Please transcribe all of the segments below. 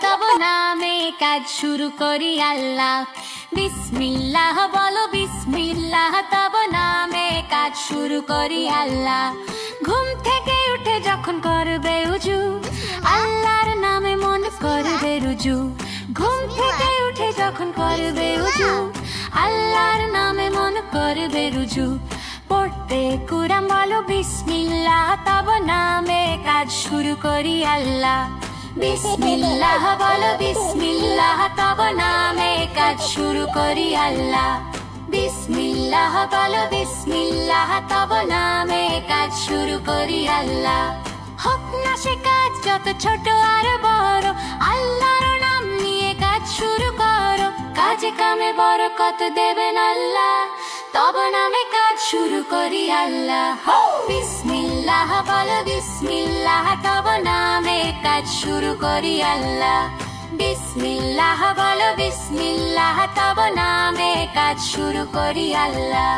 তব নামে কাজ শুরু করি আল্লাহ। বিসমিল্লাহ বলো বিসমিল্লাহ, তব নামে কাজ শুরু করি আল্লাহ। ঘুম থেকে উঠে যখন করবে উজু, আল্লাহর নামে মন করবে রুজু। ঘুম থেকে উঠে যখন করবে উজু, আল্লাহর নামে মন করবে রুজু। পড়তে কুরআন বলো বিসমিল্লাহ, তব নামে কাজ শুরু করি আল্লাহ। বিসমিল্লাহ বলো বিসমিল্লাহ, তব নামে কাজ শুরু করি আল্লাহ। বিসমিল্লাহ বলো বিসমিল্লাহ, তব নামে কাজ শুরু করি আল্লাহ। হোক না সে কাজ যত ছোট আর বড়, আল্লাহর নাম নিয়ে কাজ শুরু করো। কাজে কামে বরকত দেবেন আল্লাহ, তব নামে কাজ শুরু করি আল্লাহ। বিসমিল্লাহ বলো বিসমিল্লাহ, তব নামে কাজ শুরু করি আল্লাহ। বিসমিল্লাহ বলো বিসমিল্লাহ, তব নামে কাজ শুরু করি আল্লাহ।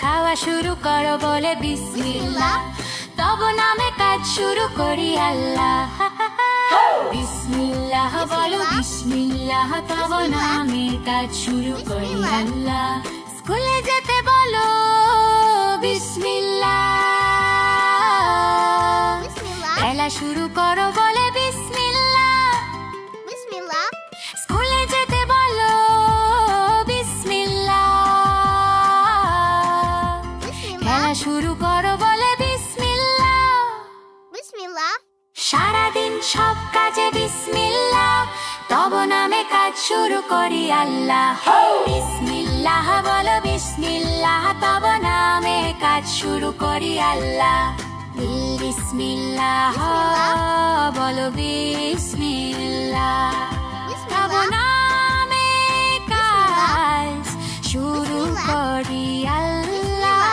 খাওয়া শুরু করো বলে বিসমিল্লাহ, তব নামে কাজ শুরু করি আল্লাহ। বিসমিল্লাহ বলো বিসমিল্লাহ, তব নামে কাজ শুরু করি আল্লাহ। স্কুলে যেতে বলো বিসমিল্লাহ, খেলা শুরু করো বলে বিসমিল্লাহ। স্কুলে যেতে বলো বিসমিল্লাহ, খেলা শুরু করো বলে বিসমিল্লাহ। সারাদিন সব কাজে বিসমিল্লাহ, তব নামে কাজ শুরু করি আল্লাহ। বিসমিল্লাহ বলো বিসমিল্লাহ, তব নামে কাজ শুরু করি আল্লাহ। বিসমিল্লাহ বলো বিসমিল্লাহ, তব নামে কাজ শুরু করি আল্লাহ।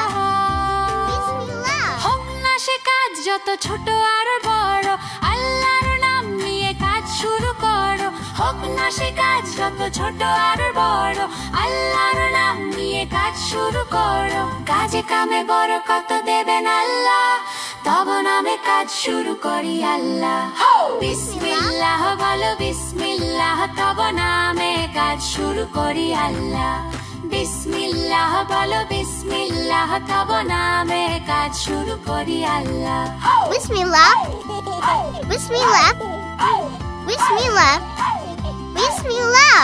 হোক না সে কাজ যত ছোট আর বড়, আল্লাহর নাম নিয়ে কাজ শুরু করো। হোক না সে কাজ যত ছোট আর বড়, আল্লাহর নাম নিয়ে কাজ শুরু করো। কাজে কামে বরকত দেবেন আল্লাহ, তব নামে কাজ শুরু করি আল্লাহ। বিসমিল্লাহ বলো বিসমিল্লাহ, তব নামে কাজ শুরু করি আল্লাহ। বিসমিল্লাহ বলো বিসমিল্লাহ, তব নামে কাজ শুরু করি আল্লাহ। বিসমিল্লাহ বিসমিল্লাহ বিসমিল্লাহ বিসমিল্লাহ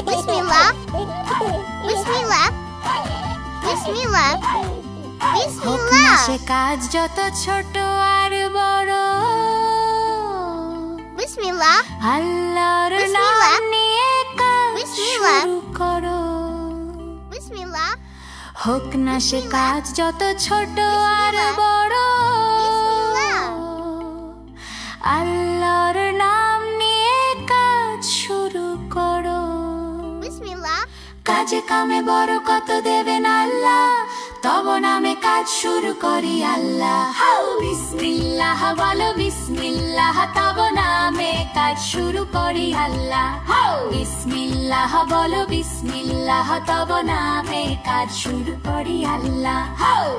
বিসমিল্লাহ বিসমিল্লাহ বিসমিল্লাহ বিসমিল্লাহ। সে কাজ যত ছোট আর বড়, বিসমিল্লাহ আল্লাহর নাম নিয়ে কাজ শুরু করো। বিসমিল্লাহ। হোক না সে কাজ যত ছোট আর বড়, আল্লাহর নাম নিয়ে কাজ শুরু করো। বিসমিল্লাহ। কাজে কামে বরকত দেবেন আল্লাহ, তব নামে কাজ শুরু করি আল্লাহ। বিসমিল্লাহ বলো বিসমিল্লাহ, তব নামে কাজ শুরু করি আল্লাহ। বিসমিল্লাহ বলো বিসমিল্লাহ, তব নামে কাজ শুরু করি আল্লাহ।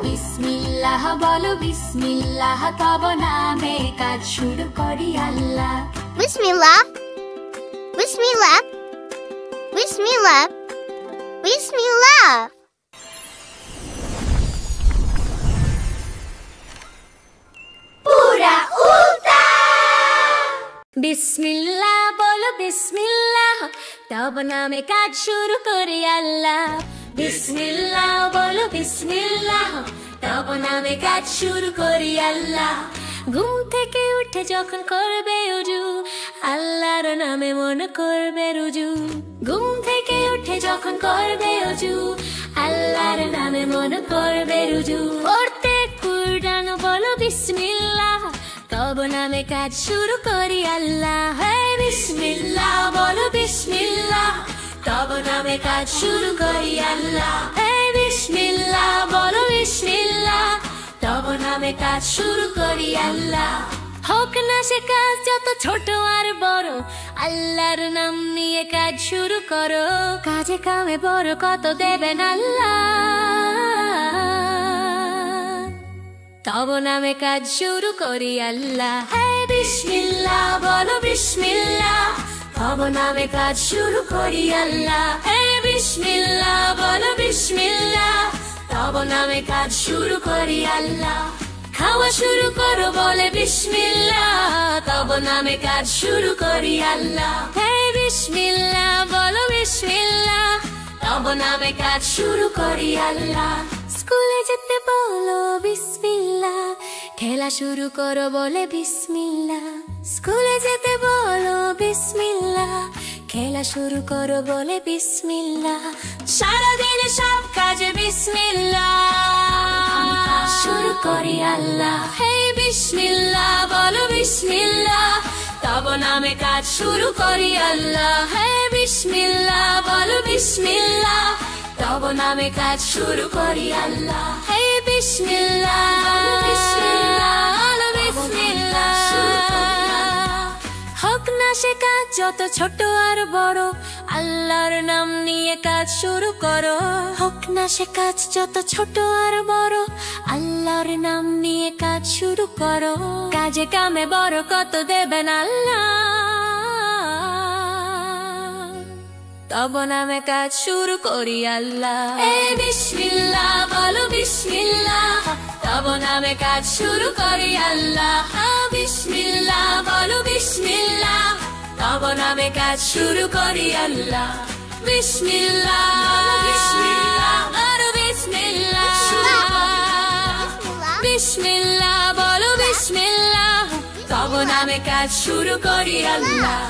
বিসমিল্লাহ বলো বিসমিল্লাহ, তব নামে কাজ শুরু করি আল্লাহ। বিসমিল্লাহ বিসমিল্লাহ বিসমিল্লাহ বিসমিল্লাহ। বিসমিল্লাহ বলো বিসমিল্লাহ, তব নামে কাজ শুরু করি আল্লাহ। বিসমিল্লাহ বলো বিসমিল্লাহ, তব নামে কাজ শুরু করি আল্লাহ। ঘুম থেকে উঠে যখন করবে উজু, আল্লাহর নামে মন করবে রুজু। ঘুম থেকে উঠে যখন করবে উজু, আল্লাহর নামে মন করবে রুজু। পড়তে কুরআন বলো বিসমিল্লাহ, তব নামে কাজ শুরু করি আল্লাহ। বিসমিল্লাহ বলো বিসমিল্লাহ, তব নামে কাজ শুরু করি আল্লাহ। বিসমিল্লাহ বলো বিসমিল্লাহ, তব নামে কাজ শুরু করি আল্লাহ। হোক না সে কাজ যত ছোট আর বড়, আল্লাহর নাম নিয়ে কাজ শুরু করো। কাজে কামে বরকত দেবেন আল্লাহ, তব নামে কাজ শুরু করি আল্লাহ। বিসমিল্লাহ বলো বিসমিল্লাহ, তব নামে কাজ শুরু করি আল্লাহ। হে বিসমিল্লাহ বলো বিসমিল্লাহ, তব নামে কাজ শুরু করি আল্লাহ। খাওয়া শুরু করো বলে বিসমিল্লাহ, তব নামে কাজ শুরু করি আল্লাহ। হে বিসমিল্লাহ বলো বিসমিল্লাহ, তব নামে কাজ শুরু করি আল্লাহ। স্কুলে যেতে বলো বিসমিল্লাহ, খেলা শুরু করো বলে বিসমিল্লাহ। স্কুলে যেতে বলো বিসমিল্লাহ, খেলা শুরু করো বলে বিসমিল্লাহ। সারাদিনে সব কাজে বিসমিল্লাহ শুরু করি আল্লাহ। হে বিসমিল্লাহ বলো বিসমিল্লাহ, তব নামে কাজ শুরু করি আল্লাহ। হে বিসমিল্লাহ বলো বিসমিল্লাহ, তব নামে কাজ শুরু করি আল্লাহ। হে বিসমিল্লাহ বলো বিসমিল্লাহ, হোক না সে কাজ যত ছোট আর বড়, আল্লাহর নাম নিয়ে কাজ শুরু করো। হোক না সে কাজ যত ছোট আর বড়, আল্লাহর নাম নিয়ে কাজ শুরু করো। কাজে কামে বরকত দেবেন আল্লাহ, তব নামে কাজ শুরু করি আল্লাহ। এ বিসমিল্লাহ বলো বিসমিল্লাহ, তব নামে কাজ শুরু করি আল্লাহ। বিসমিল্লাহ বলো বিসমিল্লাহ, তব নামে কাজ শুরু করি আল্লাহ। বিসমিল্লাহ বিসমিল্লাহ বলো বিসমিল্লাহ, বিসমিল্লাহ বলো বিসমিল্লাহ, তব নামে কাজ শুরু করি আল্লাহ।